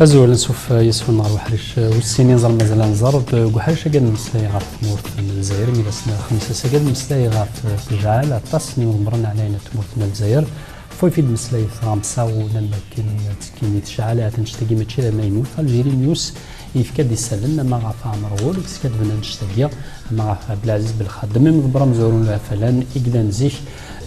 أزول نشوف يسفل نهار وحريش والسنين زال مازال نزرب وحريش كان مسلاي غاف تمورت من الجزائر من سنة 5 سكاد مسلاي غاف تجعل أطاس مرنا علينا تمورت من الجزائر في المسلاي فرنسا ولما كاين تشعلات نشتكي ماشي ما يموت الجيري نيوس يفكاد يسالنا ما غاف عمر غول كسكاد بنا نشتكي ما غاف عبد العزيز بالخدم من برا مزورون فلان إقدان زيش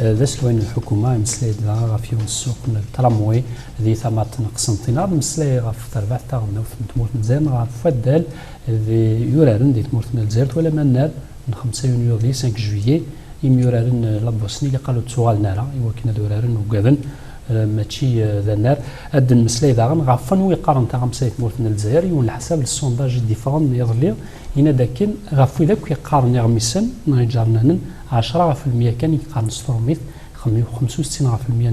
ذا سلوين الحكومة مسلاي غاف يوم السوق التراموي ذي ثمات نقسنطينار مسلاي غاف تربع تاغنا في تمورت من الجزائر غاف فدال ذي يورارن دي تمورت من الجزائر ولا منار من 5 يونيو ذي 5 جويي يميورارن لابوسني اللي قالوا تسوال نارا يوكنا دورارن وكذن ماشي ذا النار اد المسلاي ذاغن غافن ويقارن تاع مسلاي تمورت من الجزائر يون الحساب السونداج ديفيرون يظلي هنا داكن غاف ذاك يقارن يغمسن نجارنن 10% كان يقارن 600 65%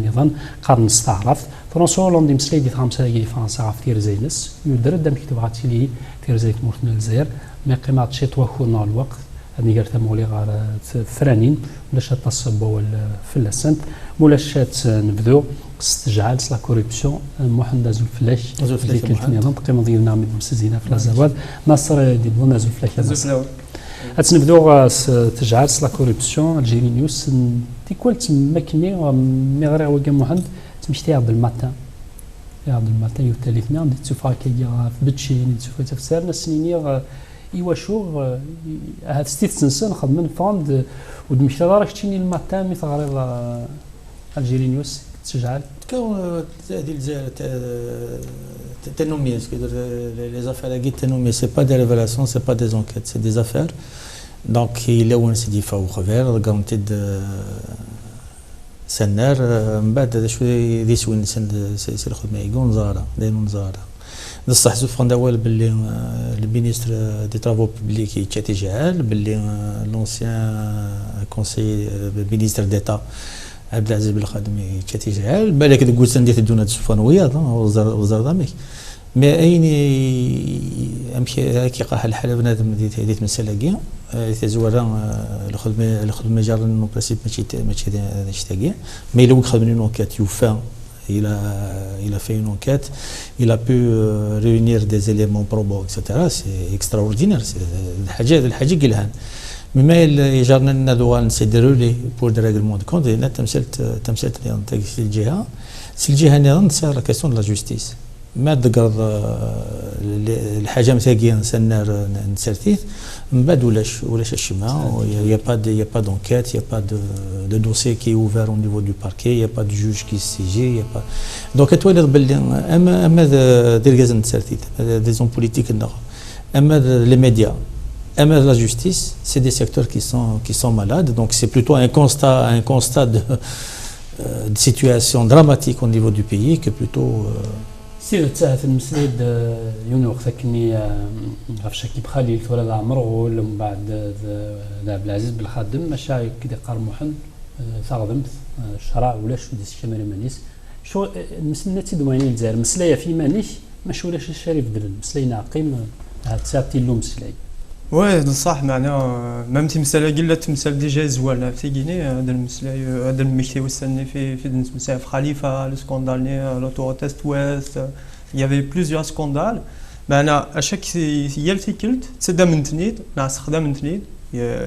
نظام قرن استعرف فرنسا هولندي مسلاي دي 5 فرنسا غاف تير زينس يدير دام كتب عاتي لي تير زي تمورت من الجزائر ما قيمات شي توخونا الوقت هذه قالت مولي غار فرانين ولا شات تصبوا في السنت ولا شات نبذو استجعال لا كوريبسيون محمد زول فلاش اللي كانت نظام قيمه ديالنا من مسزينا في الزواد ناصر دي بونا زول فلاش اتنبذو تجعل لا كوريبسيون الجيري نيوس دي كولت مكني مي غير وكا محمد تمشي عبد الماتان عبد الماتان يوثالثنا دي تشوفها كي في بتشين تشوفها تفسيرنا السنينيه إيوا شو هاد ستيت سنسن خدمن فاند ودمشي راك تشيني الماتان مثل غريض الجيري نيوس تشجعل كون هذه الجزائر تنومي les affaires à تنومي c'est pas des révélations c'est pas des enquêtes c'est des affaires donc il est سيدي فاو خبير قامتد سنار من بعد هذا شويه دي سوين سن سير خدمه يقول نزاره دايما نزاره بصح زوف غنداول باللي المينيستر دي ترافو بوبليك تشاتي جعال باللي لونسيان كونسي مينيستر ديتا عبد العزيز بالخادمي تشاتي جعال بالك تقول سندي تدونا السفانويه وزاره ضامك ما اين امشي كي قاح الحاله بنادم ديت مسالاكي تزورا الخدمه جار نو برينسيپ ماشي نشتاقي مي لو خدمني نوكات يوفا il a fait une enquête, il a pu réunir des éléments probants, etc. C'est extraordinaire. C'est الحاجة قلهان. مما يجرنا ندوان سيدرولي pour des règlements de compte. هنا تمثلت الجهة. الجهة نظن c'est la question de la justice. ما تقرض الحاجة مثاقية سنار نسرتيث من بعد ولاش الشماء y a pas d'enquête, y a pas de dossier qui est ouvert au niveau du parquet, y a pas de juge qui se saisit, y a pas donc اتولد باللي اما دير كازن نسرتيث des hommes politiques اما les médias اما la justice c'est des secteurs qui sont malades donc c'est plutôt un constat de situation dramatique au niveau du pays que plutôt سير تاعت المسليد يونو وقتكني غاف كي بخليل ولا عمر ولا من بعد عبد العزيز بالخادم مشاي كي قار محمد ثاغدمت الشرع ولا شو ديس شمال مانيس شو المسلمين تدوانين الجزائر مسلايه في مانيش ماشي ولاش الشريف دلن مسلينا قيم هاد ساعتي لو مسلاي وي صح معناها ميم تمثال قله تمثال ديجا زوال في غيني هذا المسلاي هذا المشي وسني في مساف خليفه السكوندال لوتو تيست ويست il y avait plusieurs scandales معنا اشاك يلتكلت تسدا من تنيد ناس خدام من تنيد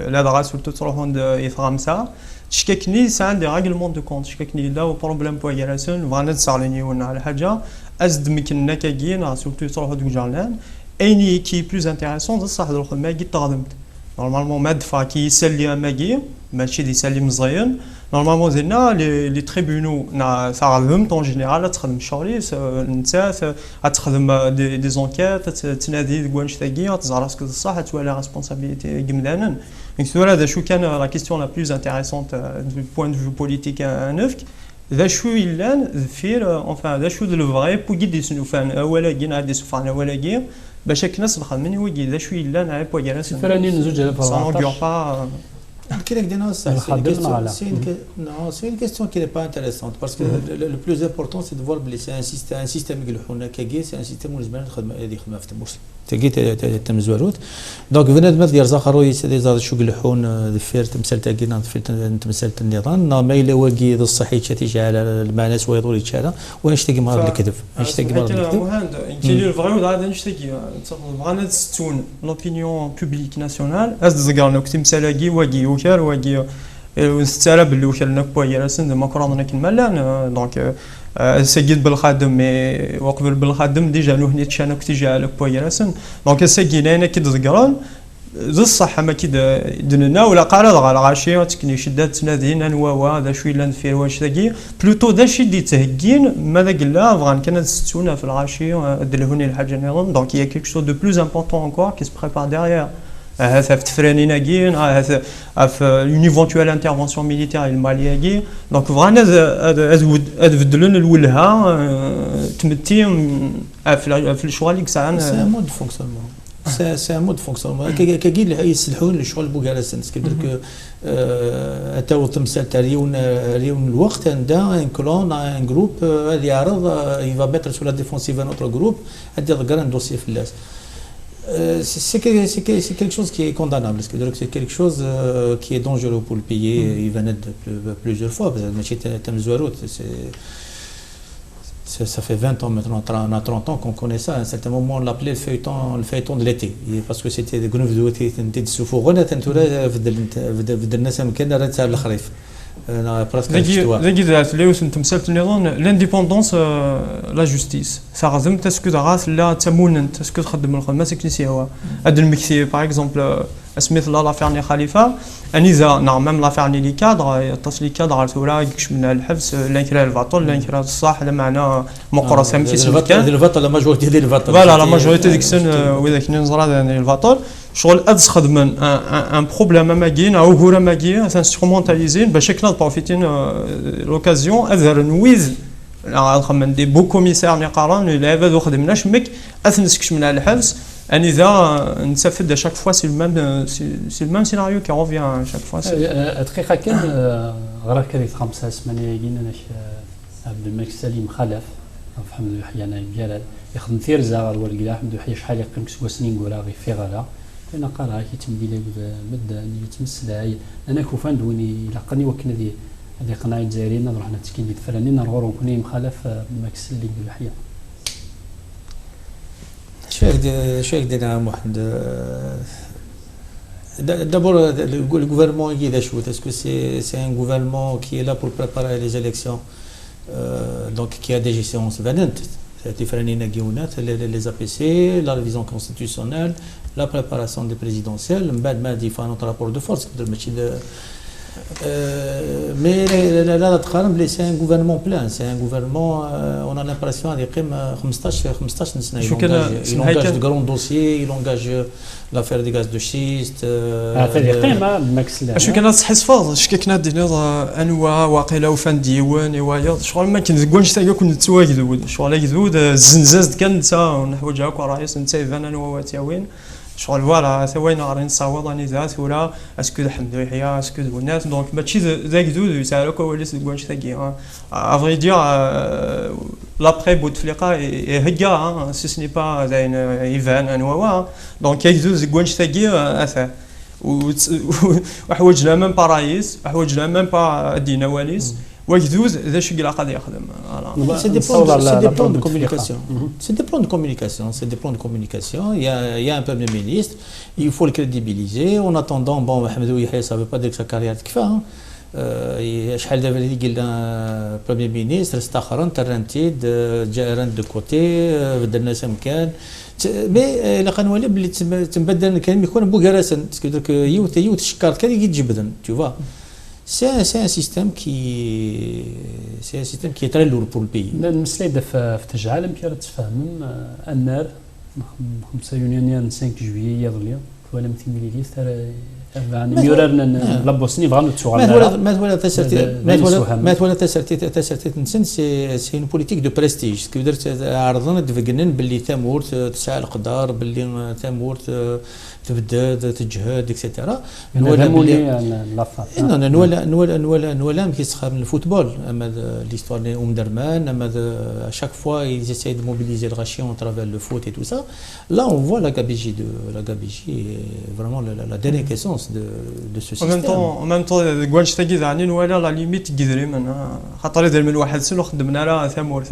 لا دغا سورتو تروحون يفغمسا تشككني سان دي ريغلمون دو كونت تشككني لا بروبليم بوغيراسيون فانا تسالني ولا على حاجه ازد مكننا كاين سورتو تروحوا دوك جارلان ايني كي بلوز انتريسون بصح الخدمه كي تخدمت نورمالمون ما دفع كي يسالي ماكي ماشي دي يسالي مزيان نورمالمون زينا لي تريبونو تخدم طون جينيرال تخدم شغلي انت تخدم دي زونكيت تنادي كوانش تاكي تزعر راسك الصح توالي ريسبونسابيلتي كمدانا ثورا هذا شو كان لا كيستيون لا بلوز انتريسونت دو بوين دو فيو بوليتيك انوفك ذا شو يلان ذفير انفان ذا شو دو فغي بو كي سنو فان اولا كي نادي سفان اولا كي باش كناس الخدمين ويجي ذا شو يلان عيب ويجي فرانين زوج 2014 C'est une question qui n'est pas intéressante parce que le plus important c'est de voir que c'est un système c'est un système où donc بنادم ديال زخرو يسدي شو قلحون ذفير تمثال تاكينا ذفير تمثال النظام ما الا واقي ذو الصحي تشاتي على المعنى سويضوري تشالا واشتاقي مرض الكذب اشتاقي مرض الكذب كاين الفغيو هذا نشتاقي بغانا تستون لوبينيون بوبليك ناسيونال از زغارنا كنت مسالاقي واقي وكار واقي ونستعرى باللي وكرنا بويا راسن ما كرهنا كنملان دونك سجد بالخادم وقبل بالخادم ديجا نو هني تشانا كنت جا على بويا راسن دونك سجينا هنا كي زغران ذو الصحة ما كده دننا ولا قارض على غاشية تكني شدات تنادين أنواع هذا شوي لان في واش تجي بلوتو ذا شيء دي تهجين ماذا قلنا فغان كانت ستونا في الغاشية دلهوني الحاجة نظام دونك il y a quelque chose de plus important encore qui se prépare derrière هذا في تفرانين أجين هذا في une éventuelle intervention militaire المالية أجي دونك فغان هذا بدلون الولها تمتي في الشغل يكسعان c'est un mode de fonctionnement. C'est un mode de fonctionnement. كاين اللي يسلحون للشغل بوكالاسن كيدير لك اتاو تمثال تاع ريون الوقت عندها ان كلون ان جروب هذا يعرض يفا ميتر سو لا ديفونسيف ان اوتر جروب هذا يذكر ان دوسي في اللاس c'est quelque chose qui est condamnable c'est quelque chose qui est dangereux pour le pays il va naître plusieurs fois ماشي تم زواروت ça fait 20 ans maintenant, on a 30 ans qu'on connaît ça. À un certain moment, on l'appelait le feuilleton de l'été. Parce que c'était des grenouilles de l'été. C'était des souffrants. L'indépendance, la justice. Ça résume est-ce que la تموننت est-ce que تخدم الخدمة سكنسية هذا المكسي par exemple اسميت الله لافيرني خليفة أنيزا نعم ميم لافيرني لي كادر يتصل لي كادر تورا يكش من الحبس لانكرا الفاطل لانكرا الصح هذا معناه مقرص هم في الفاطل الفاطل لا ماجوريتي ديال الفاطل فوالا لا ماجوريتي ديك السن وإذا كنا نزرع الفاطل شغل أدس خدمن ان بروبليم ماكين أو هورا ماكين انسترومونتاليزين باش كنا بروفيتين لوكازيون أذر نويز خمن دي بو كوميسار نقارن لا هذا خدمناش مك أثنسكش من الحبس أنيزا نستفد chaque fois c'est le même scénario qui revient chaque fois دقيقة كان غير كذي 5 8 جينا عبد الملك سليم خلف محمد يحيى نايم جلال يخدم في رزاغ الوالد حمد يحيى شحال يقيم كسوا سنين ولا غير في غلا انا قرا كيتم لي مده يتمثل هاي انا كوفان دوني لقني وكنا دي هذه قناعه جزائريين نروح نتكين دي فلانين نروح نكون مخالف الملك سليم يحيى شو يقدر محمد d'abord le gouvernement est-ce que c'est un gouvernement qui est là pour préparer les élections donc qui a des échéances venantes les APC, la révision constitutionnelle, la préparation des présidentielles, notre rapport de force. Mais là, c'est un gouvernement plein, c'est un gouvernement, on a l'impression qu'il y a 15 il engage de grands dossiers, il engage l'affaire des gaz de schiste. شو كان تحس فاض شكا كنا دينا انواع واقيلا وفان ديوان ايوايا شغل ما كنزكونش حتى كنت تواجدود شغل يزود الزنزاز كان نتا نحوجها كو رايس نتا فان انواع تاوين شغل فوالا ثوين غادي نصاوب راني زات ولا اسكو الحمد لله اسكو الناس دونك ماشي ذاك زود يسالوك ولا سكونش تاكي افري دير l'après Bouteflika et Hega, si ce n'est pas un Ivan, un Ouawa. Donc, il y a des gens qui وحوج لا ميم با رايس وحوج لا ميم با دينا واليس ويجوز ذا شي قال قاعد يخدم c'est des plans de communication c'est des plans de communication il y a un premier ministre il faut le crédibiliser en attendant bon Mohamedou Yahya ça veut pas dire que sa carrière تكفى شحال دابا اللي قلنا بريمير مينيستر استخرن ترنتيد جا رند دو كوتي بدلنا سمكان مي الا قنولي بلي تنبدل الكلمه يكون بوكراسن تقدر يوت الشكار كان يجبدن tu vois c'est un système qui est très lourd pour le pays المسليد في تجعل يمكن تفهم النار 5 يونيو 5 جويلية يظلي ولا 200 مليلتر يعني ميوررنا لابوسني بغا نتسوغ ما تولى تسرتي نسن سي اون بوليتيك دو بريستيج كي درت عرضنا تفقنن باللي ثمور تسعى القدر باللي ثمور تبدد تجهد اكسيتيرا نولا لافا نولا كيسخر من الفوتبول اما ليستوار درمان اما chaque fois ils essayent de mobiliser le ration à travers le foot et tout ça. Là on voit la gabegie vraiment la déliquescence de ce système. En même temps كواش تاكيزاني ولا لا ليميت كيدري من خاطر يدير من واحد سنه خدمنا على ثمور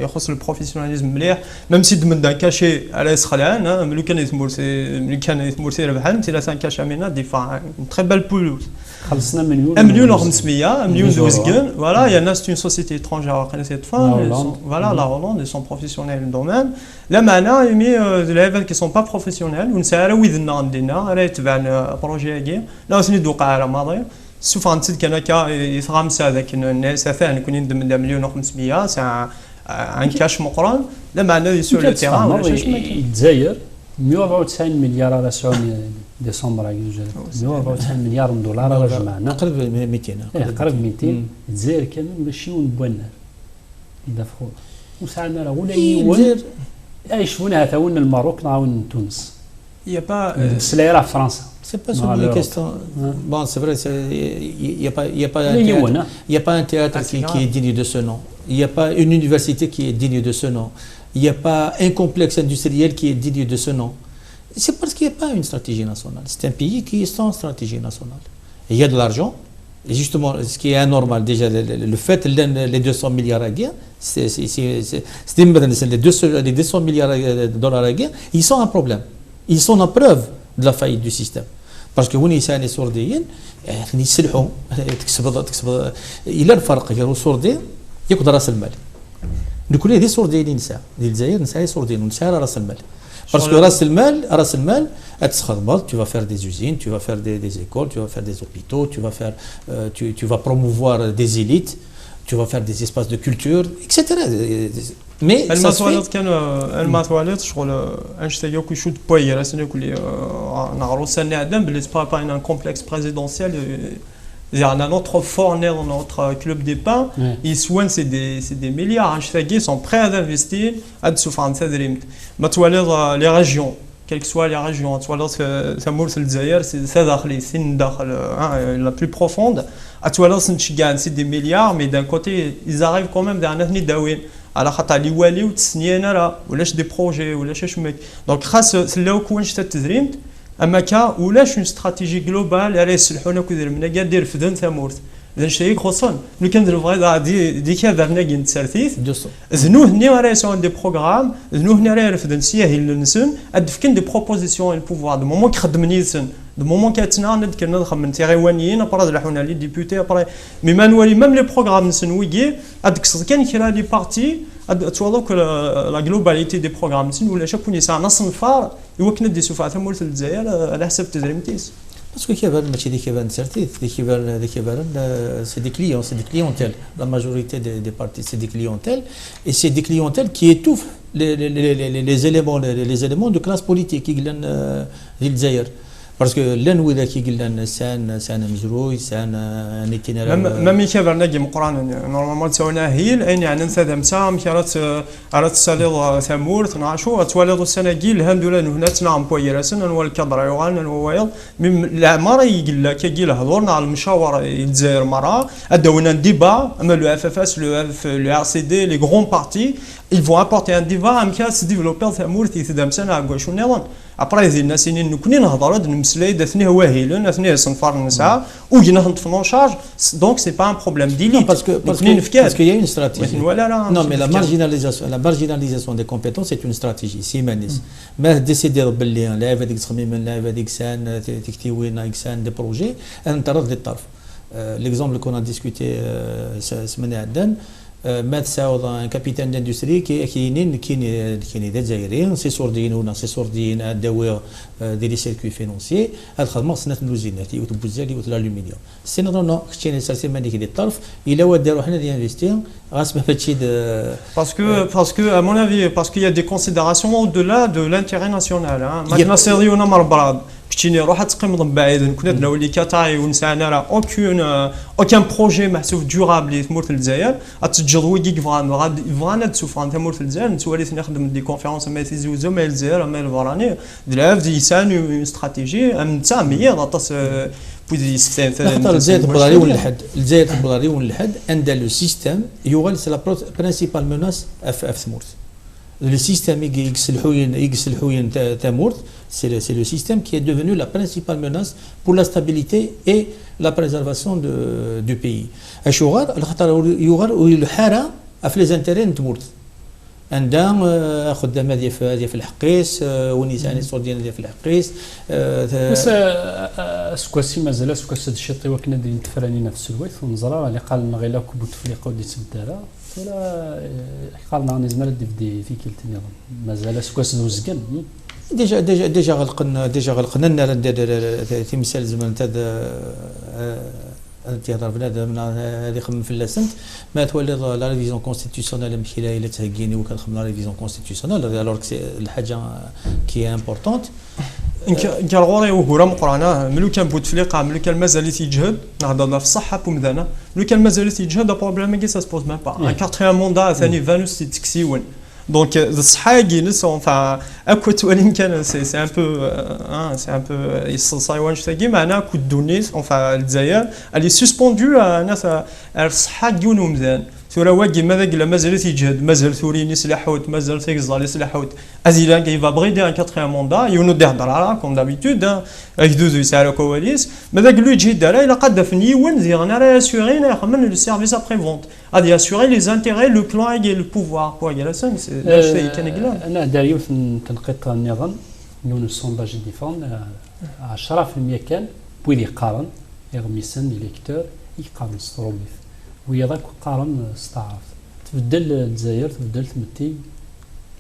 يخص البروفيسيوناليزم مليح ميم سي دمن دا كاشي على سخلان ملي كان يثمر ملي كان يثمر سي ربحان سي لا سان كاشا مينا ديفا تري بال بولوس خلصنا مليون 1 مليون و500 مليون دوزكن فوالا يا ناس اون سوسيتي étrangère connaît cette femme voilà la Hollande ils sont professionnels dans le domaine là معنا يمي ليفل qui sont pas professionnels ونسالوا ويذنا عندنا راه تبعنا بروجي كي لا سني دوقع على ماضي سوف نتسد كان كا يتغامس هذاك الناس ثاني كون يندم 1 مليون و500 ساعه عن كاش مقرن لا معنا سور لو تيران ولا الجزائر 194 مليار على 9 ديسمبر 194 مليار من دولار على جمعنا قرب 200 قرب 200 الجزائر كامل ماشي ونبونا يدافعوا وسعنا راه ولا يوان يشوفونها حتى ون الماروك نعاون تونس يا با السلايره في فرنسا C'est pas seulement une question. Bon, c'est vrai, il y a pas un théâtre qui est digne de ce nom. Il n'y a pas une université qui est digne de ce nom. Il n'y a pas un complexe industriel qui est digne de ce nom. C'est parce qu'il n'y a pas une stratégie nationale. C'est un pays qui est sans stratégie nationale. Et il y a de l'argent. Et justement, ce qui est anormal, déjà, le fait les 200 milliards à guerre, les 200 milliards de dollars à guerre, ils sont un problème. Ils sont la preuve de la faillite du système. Parce que هوني ثاني سورديين يسلحوا تكسب الى الفرق غير سوردي ياخذ راس المال نقول لي سورديين نساء ديال الجزائر نساء سورديين ونساء راس المال باسكو راس المال تخدم tu vas faire des usines tu vas faire des écoles tu vas faire des hôpitaux tu vas promouvoir des élites tu vas faire des espaces de culture etc. Mais الماتواليت كان الماتواليت شغل انشتايو كيشوت بوير اسنا كلي نعرو سنه عدم باللي سبا با ان كومبلكس بريزيدونسيال Il y a un autre fort né dans notre club des pains. Ils soignent, c'est des milliards. Ils sont prêts à investir à des souffrances. Mais tu vois les régions, quelles que soient les régions, tu vois c'est la plus profonde. Tu vois c'est des milliards, mais d'un côté, ils arrivent quand même d'un avenir d'Awin. على خاطر اللي والي وتسنينا راه ولاش دي بروجي ولاش شمك دونك خاص سلاو كون شتا التزريم اما كا ولاش اون استراتيجي جلوبال على يسلحونا كدير منا كاع دير فدن ثمورت اذا شي خصن لو كان دير فغي دي كا درنا كين تسرتيث زنو هني راه سون دي بروغرام زنو هني راه رفدن سياهل نسن ادفكن دي بروبوزيسيون البوفوار دو مومون كيخدم نيسن دو مومون كاتنا ند كنا نخمم تيغيوانيين ابرا دلحونا لي ديبوتي ابرا مي مانوالي ميم لي بروغرام نسنويكي ادك كان كيرا لي بارتي توضوك لا جلوباليتي دي بروغرام نسن ولا شكون يسع نص نفار يوكنا دي سوفا ثمول الجزائر على حسب تدريمتيس Parce que Kievan, des c'est des clients, c'est des clientèles. La majorité des partis, c'est des clientèles. Et c'est des clientèles qui étouffent les éléments de classe politique qui viennent d'Ilzaïr. Parce que l'un qui gagne c'est un mzrouy, c'est un itinéraire. Même si on a normalement c'est un hil, يعني ننسى دمسام كرت على السالير ثمور تنعشوا توالد السناجيل الحمد لله هنا تنعم بويرسن والكدر يوغال الويل من العمارة يقول لك يجي له دورنا على المشاورة الجزائر مرة أدونا ديبا أما le FFS le RCD les grands partis ils vont apporter un débat à se développer ثمور تيثدمسان على شو نظن après les الناس نكوني نهضروا نمسلاي دثني هواهيلن دثني صنفار النساء وجينا نطفنوا en charge donc c'est pas un problème d'élite parce qu'il y a une stratégie non mais la marginalisation des compétences c'est une stratégie سيمانيس ما ديسيدير باللي لاعب هذيك تخميم لاعب هذيك سان تكتيوينا كسان دي بروجي انت رد للطرف l'exemple qu'on a discuté semaine عدن مات ساوض ان كابيتان داندستري كاينين جزائريين سي سورديين ولا سي سورديين اداو دي لي سيركوي فينونسيي هاد الخدمه خصنا اللوزينات يوت بوزال يوت الالومنيوم سي نو خشينا سالسي مالك دي الطرف الا وداروا حنا دي انفستير غاسمح هادشي parce que à mon avis parce qu'il y a des considérations au-delà de l'intérêt national hein maintenant سيريونا مربراد كنتيني روح تقيم بعيد كنا نولي كتاي ونسانا راه اوكان بروجي محسوب ديورابل تمور في الجزائر اتجد ويكي فانا تسوفان تمور في الجزائر نتولي نخدم دي كونفيرونس ما تيزوزو ما الجزائر ما الفراني دلاف دي سان استراتيجي ام تاميه غطاس بودي سيستم الجزائر البلاري والحد الجزائر البلاري والحد عند لو سيستم يوغال سي لا برينسيبال موناس اف ثمورت le système X-Selhuyen Tamourt, c'est le système qui est devenu la principale menace pour la stabilité et la préservation du pays. Ashougar, le Hara a fait les intérêts de Tamourt. عندنا خدامه ديال في الحقيس ونساء السعوديين ديال في الحقيس بس سكواسي مازال سكواس هذا الشيء طيوا كنا دايرين تفرانين في السلويث ونزرا اللي قال لنا غير كبوت فليقه ودي تبدالا ولا قال لنا نزمر دي في كلتني مازال سكواس دوزكن ديجا غلقنا النار تمثال زمان تاع تهضر بنادم هذه خمم في اللاسنت ما تولي لا ريفيزيون كونستيتيسيونيل مشكله الا تهكيني وكنخدم لا ريفيزيون كونستيتيسيونيل الوغ الحاجه كي امبورطونت انك الغوري وهورا مقرانا ملو كان بوتفليقه ملو كان مازال تيجهد نهضر في الصحه بومدانا ملو كان مازال تيجهد بروبليم كي سا سبوز ميم با ان كاتريام موندا ثاني فانوس تكسيون دونك الصحه جينس enfin اكوت ولين كان سي ان بو يصايوان شتاكي معنا كود دونيس enfin الجزائر اللي سسبوندو ناس الصحه ديالو مزيان ثورا واقي ماذا مازال تيجهد مازال ثوريني سلاحوت مازال تيكزالي سلاحوت ازيلا كي فا بريدي ان كاتريام موندا يونو دهضر على كوم دابيتود يدوزو يسالو كواليس ماذا قالو يجي دارا الا قد فني وين زيغنا راه اسيورين يخمن لو سيرفيس ابري فونت غادي اسيوري لي زانتيري لو بلان اي لو بوفوار بوا كاع سان سي كان قلال انا داريو في تنقيط النظام يونو السونداج ديفون 10% كان بويلي يقارن يغميسن ليكتور يقارن ستروميف ويا ذاك قارن استعرف تبدل الجزائر تبدل تمتي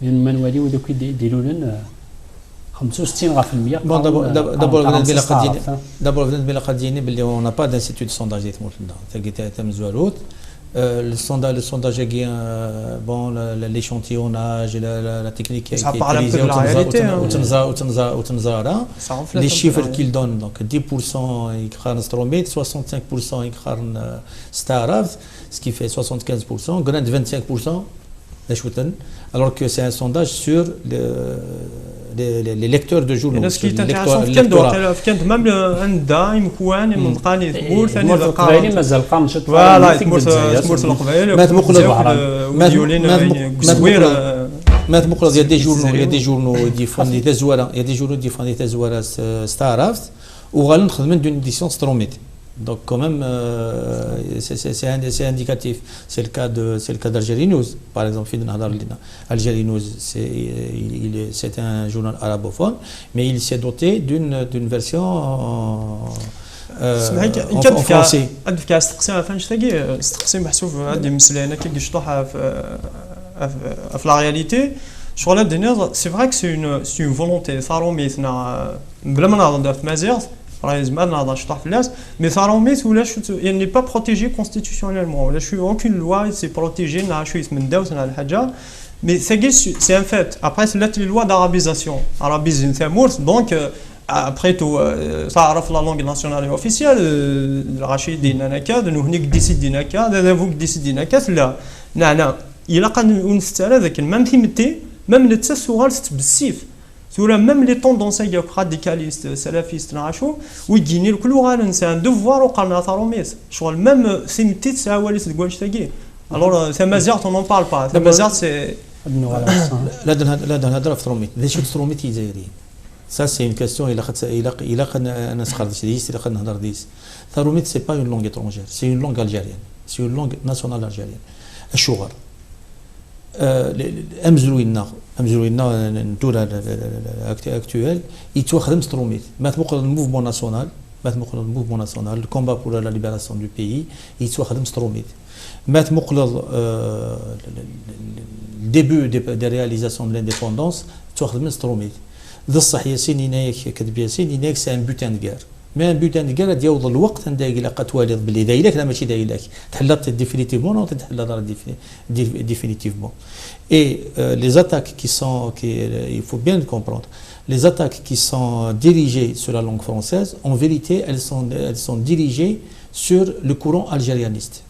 من منوالي ودوك يديروا لنا 65% بون دابور بلا قديني باللي اون با دانستيتود سونداج ديال تموتنا تلقيتها تم زواروت le sondage est bon l'échantillonnage la technique qui est utilisée les chiffres qu'il donne donc 10% يقارن ستروميت 65% يقارن ستارافت ce qui fait 75% grand 25% alors que c'est un sondage sur les lecteurs de journaux. الناس كانت مام عندها يمكن منطقاني ثمور ثاني القبائل مازال قامت فوالا ثمور القبائل ما تمقلد il y a des journaux يديفون دي زواره il y a des journaux يديفون دي زواره ستارافت وغالبا نخدم دون édition ستروميت. Donc quand même c'est indicatif. C'est le cas d'Algérie News par exemple. Algérie News c'est un journal arabophone mais il s'est doté d'une version en français. عندك استقسام فاش تلاقي استقسام محسوب عندي مسألة هنا كي نشطحها في لا رياليتي شغل الدنيا سي فري كو سي اون فولونتي صاروا ميتنا بلا ما نهضر في مازيغ راه زعما نهضر شطح في الناس مي صاروا ميت ولا يعني با بروتيجي كونستيتيسيونيلمون ولا شو اوكين لوا سي بروتيجي نهار شو من داوت على الحاجه مي سي ان فات ابري سلات لي لوا دارابيزاسيون عربيزين ثمورت دونك après tout تعرف لا لونغ ناسيونال اوفيسيال الرشيد دينا نكاد انه هنيك ديسيدينا كاد هذا فوق ديسيدينا كاد لا نعنا الا قد نستعلا ذاك ميم تيمتي ميم التسوغال بالسيف سورا ميم لي طوندونس ياك راديكاليست سلفيست نعشو ويجيني الكل غالنسان دوفوار وقالنا ثاروميس شغل ميم سيمتي تساوالي تقول شتاقي الوغ ثمازيغ اون بارل با ثمازيغ سي لا نهضر في تروميت ذا شو تروميت جزائري. Ça, c'est une question. Il a un Tharoumit, ce n'est pas une langue étrangère, c'est une langue algérienne, c'est une langue nationale algérienne. Ashougar. Amzlouina, tour actuel, il doit faire Tharoumit. Maintenant, le mouvement national, le combat pour la libération du pays, il doit faire Tharoumit. Maintenant, le début des réalisations de l'indépendance, il doit faire Tharoumit. ذا الصح ياسين ينايك كتب ياسين ينايك سي ان بوتان دو غير ما بيدان كاع ديال الوقت عندها إلا قتوالد باللي دايلك لا ماشي دايلك تحلت ديفينيتيفمون ولا تحلت définitivement. Et les attaques il faut bien le comprendre, les attaques qui sont dirigées sur la langue française, en vérité, elles sont dirigées sur le courant algérianiste.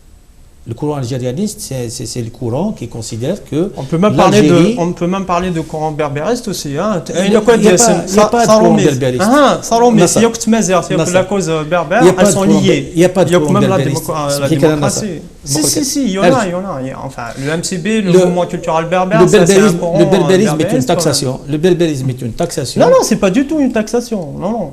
Le courant algérianiste, c'est le courant qui considère que on peut même parler de courant berbériste aussi. Hein. Il n'y a pas de courant berbériste. Mais il y a que la cause berbère, elles sont liées. Il n'y a pas de courant berbériste. La démocratie. Si, il y en a. Enfin, le MCB, le mouvement culturel berbère, le berbérisme est une taxation. Le berbérisme est une taxation. Non, c'est pas du tout une taxation. Non.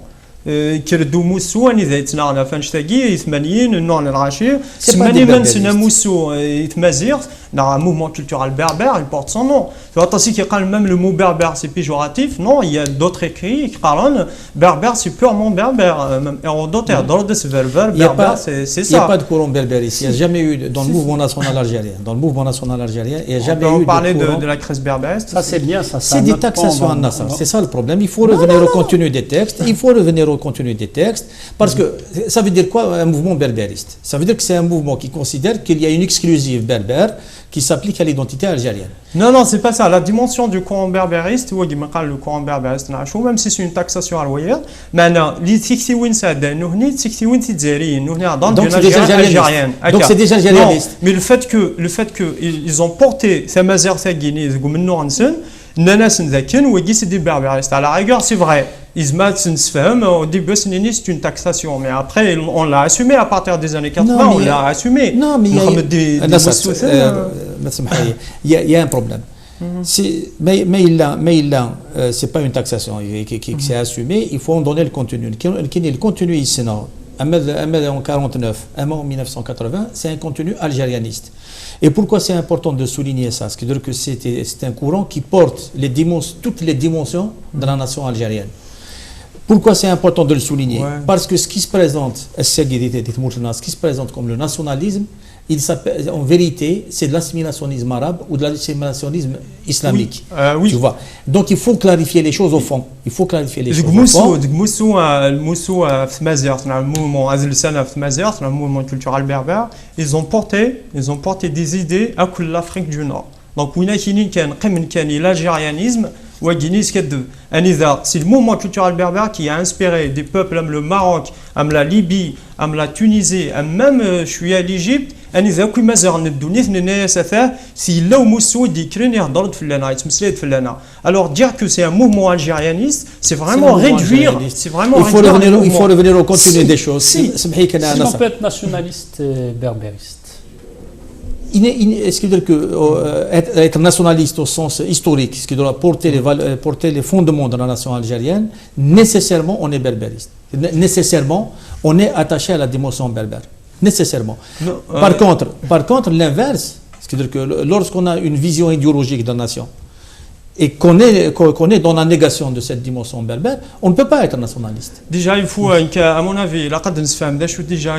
كيردو موسو اني زيتنا انا فانشتاكي 80 نوع العاشير 80 سنه موسو يتمازيغ نا موفمون كولتورال berbère il porte son nom tu vois tandis qu'il قال même le mot berbère c'est péjoratif non il y a d'autres écrits qui parlent berbère c'est purement berbère même Hérodote et Hérodote c'est berbère c'est ça. Il n'y a pas de courant berbère ici, il n'y a jamais eu dans le mouvement national algérien, il n'y a jamais eu de parler de la crise berbère. Ça c'est bien ça. C'est des taxations en Nassar, c'est ça le problème, il faut revenir au contenu des textes, parce que ça veut dire quoi un mouvement berbériste? Ça veut dire que c'est un mouvement qui considère qu'il y a une exclusive berbère qui s'applique à l'identité algérienne. Non, c'est pas ça. La dimension du courant berbériste, le courant berbériste, même si c'est une taxation à loyer, maintenant, les 61 ça donne, nous 61 c'est algérien, nous donc c'est déjà algérienne. Donc c'est déjà algérianiste. Mais le fait que ils ont porté ces mazères ces guinées, comme nous en scène, nanas n'zakin ou c'est des berbéristes. À la rigueur, c'est vrai. Ils se au début c'est une taxation, mais après on l'a assumé à partir des années 80, on l'a assumé. Non, mais il y a un problème. Mais c'est pas une taxation qui s'est assumée, il faut en donner le contenu. Le contenu ici, en 49, en 1980, c'est un contenu algérianiste. Et pourquoi c'est important de souligner ça? C'est-à-dire que c'est un courant qui porte toutes les dimensions de la nation algérienne. Pourquoi c'est important de le souligner? Parce que ce qui se présente comme le nationalisme, en vérité, c'est de l'assimilationnisme arabe ou de l'assimilationnisme islamique. Oui. Tu vois. Donc il faut clarifier les choses au fond. Il faut clarifier les choses au fond. Le mouvement culturel berbère, ils ont porté des idées à l'Afrique du Nord. Donc, l'algérianisme, c'est le mouvement culturel berbère qui a inspiré des peuples comme le Maroc, comme la Libye, comme la Tunisie, même je suis à l'Égypte. Alors dire que c'est un mouvement algérianiste, c'est vraiment réduire. Il faut revenir au contenu des choses. Est-ce qu'on peut être nationaliste et berbériste? Est-ce qu'il veut être nationaliste au sens historique, ce qui doit porter les fondements de la nation algérienne, nécessairement on est berbériste. Nécessairement on est attaché à la dimension berbère. Nécessairement. Par contre, l'inverse, c'est-à-dire que lorsqu'on a une vision idéologique de la nation et qu'on est dans la négation de cette dimension berbère, on ne peut pas être nationaliste. Déjà, il faut, à mon avis, la قد نفهم déjà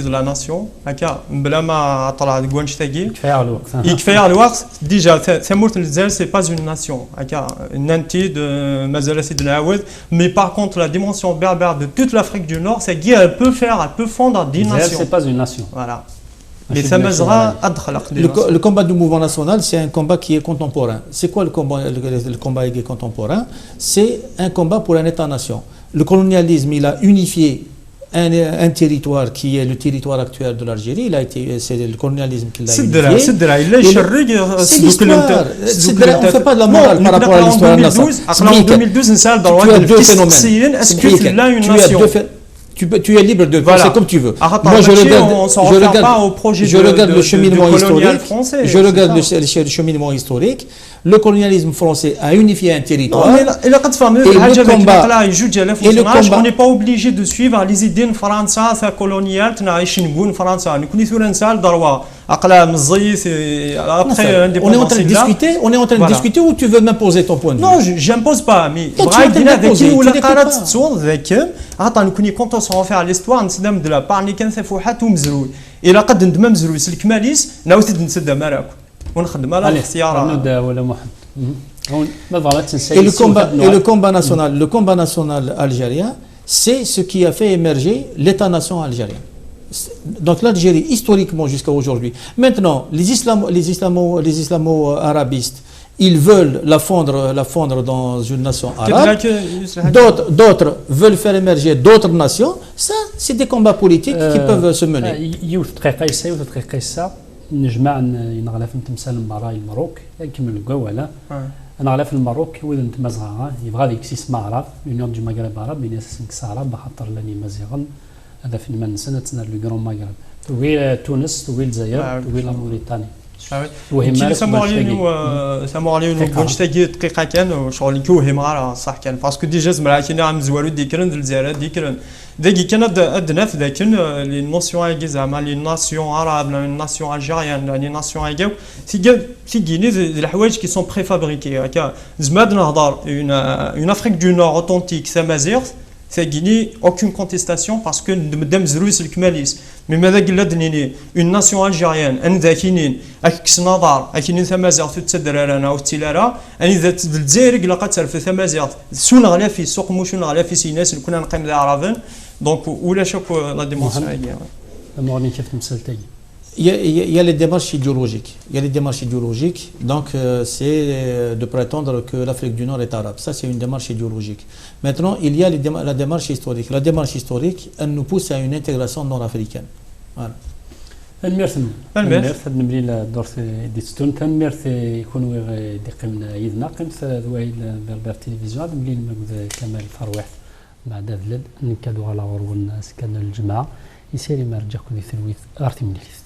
la nation, بلا ما طلع قوانش تاقي. كفاية الوقت. Déjà, ثمورة الجزائر c'est pas une nation. ننتي de مازال سيد نعاود. Mais par contre, la dimension berbère de toute l'Afrique du Nord, c'est qu'elle peut fondre des nations. C'est pas une nation. Voilà. Le combat du mouvement national, c'est un combat qui est contemporain. C'est quoi le combat qui est contemporain? C'est un combat pour un État-nation. Le colonialisme, il a unifié un territoire qui est le territoire actuel de l'Algérie. C'est le colonialisme qui l'a unifié. C'est l'histoire. On ne fait pas de la morale par rapport à l'histoire nationale. En 2012, tu as deux phénomènes. Est-ce qu'il a une nation? Tu es libre de penser comme tu veux. Moi, je regarde le cheminement historique. Je regarde le cheminement historique. Le colonialisme français a unifié un territoire. On n'est pas obligé de suivre les idées de France coloniale. On est en train de discuter ou tu veux m'imposer ton point de vue? Non, j'impose pas. Mais quand on se refait à l'histoire, de la parler qu'un c'est fouhat ou mzroui. Et là, quand on mzroui, c'est le kmalis, n'a aussi de nsid d'Amarak. On a mal à l'extérieur. Et le combat national algérien, c'est ce qui a fait émerger l'État-nation algérien. Donc l'Algérie, historiquement jusqu'à aujourd'hui. Maintenant, les islamo-arabistes, ils veulent la fondre dans une nation arabe. D'autres veulent faire émerger d'autres nations. Ça, c'est des combats politiques qui peuvent se mener. نجمع ينغلا في تمثال المراي المروك يكمل القواله انا غلا في المروك وين انت مزغا يبغى لي كسيس معرف يونيون دو مغرب عرب بين اساس كسارة بخاطر لاني مزيغن هذا في من سنه تنال لو غرون مغرب توي تونس توي الجزائر توي موريتانيا وهم سامورليو بونشتاكي دقيقه كان شغل كوهم راه صح كان باسكو ديجا زمرا كاين عام زوالو ديكرن الجزائر ديكرن داكي كان ادنا في ذاك لي ناسيون كي زعما لي ناسيون عرب لي ناسيون الجيريان لي ناسيون كاو في غيني الحوايج كي سون بريفابريكي هكا زعما نهضر اون افريك دو نور اوتونتيك سامازيغ في غيني aucune contestation parce que مادام زرويس الكماليس مي ماذا قلنا دنيني اون ناسيون الجيريان ان ذاكينين اكس نظر اكينين ثمازيغ تتدرارنا او تيلارا اني ذات الجزائر قلا قد في ثمازيغ سون غلا في السوق موشون غلا في سيناس كنا نقيم ذا عرفن دونك ولا شوف لا ديمونسيون هي مورني كيف مسالتي Il y a les démarches idéologiques. Il y a les démarches idéologiques. Donc, c'est de prétendre que l'Afrique du Nord est arabe. Ça, c'est une démarche idéologique. Maintenant, il y a la démarche historique. La démarche historique, elle nous pousse à une intégration nord-africaine. Voilà. الميرث نملي دور ديستون تنميرث يكونوا يقيمنا يدنا قيمت ذوي بربر تلفزيون نملي المجد كمال فروح بعد ذلك نكادوا على غرون سكان الجماعه يسيري ما رجعكم ذي ثلويث ارتي من الفيست